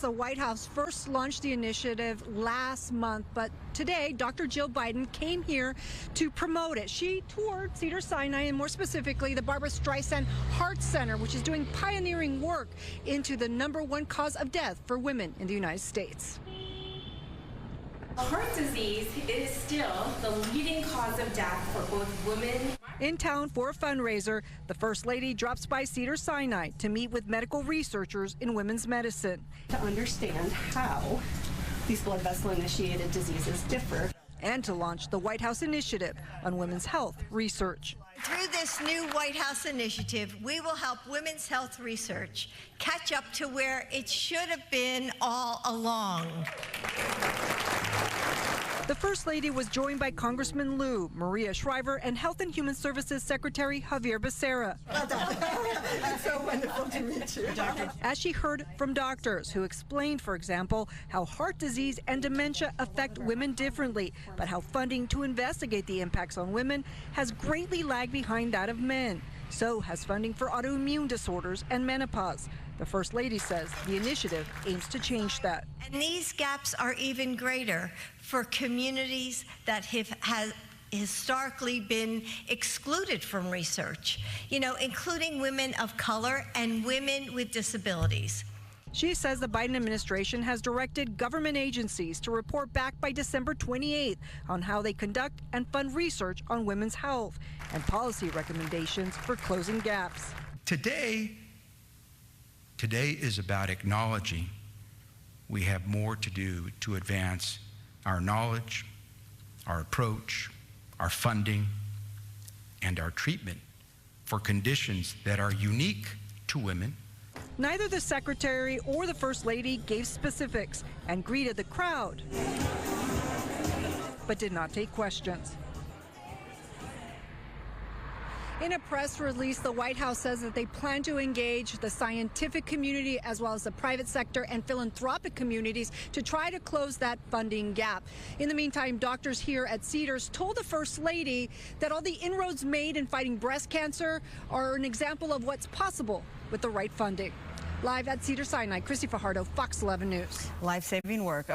The White House first launched the initiative last month, but today Dr. Jill Biden came here to promote it. She toured Cedars-Sinai and more specifically the Barbara Streisand Heart Center, which is doing pioneering work into the #1 cause of death for women in the United States. Heart disease is still the leading cause of death for both women. In town for a fundraiser, the First Lady drops by Cedars-Sinai to meet with medical researchers in women's medicine. To understand how these blood vessel-initiated diseases differ. And to launch the White House Initiative on women's health research. Through this new White House initiative, we will help women's health research catch up to where it should have been all along. The First Lady was joined by Congressman Lou, Maria Shriver, and Health and Human Services Secretary Javier Becerra. Well done. It's so wonderful to meet you, Doctor. As she heard from doctors who explained, for example, how heart disease and dementia affect women differently, but how funding to investigate the impacts on women has greatly lagged behind that of men. So has funding for autoimmune disorders and menopause. The First Lady says the initiative aims to change that. And these gaps are even greater for communities that have historically been excluded from research, including women of color and women with disabilities. She says the Biden administration has directed government agencies to report back by December 28th on how they conduct and fund research on women's health and policy recommendations for closing gaps. Today is about acknowledging we have more to do to advance our knowledge, our approach, our funding, and our treatment for conditions that are unique to women. Neither the Secretary or the First Lady gave specifics and greeted the crowd, but did not take questions. In a press release, the White House says that they plan to engage the scientific community as well as the private sector and philanthropic communities to try to close that funding gap. In the meantime, doctors here at Cedars told the First Lady that all the inroads made in fighting breast cancer are an example of what's possible with the right funding. Live at Cedars-Sinai, Chrissy Fajardo, Fox 11 News. Life-saving work.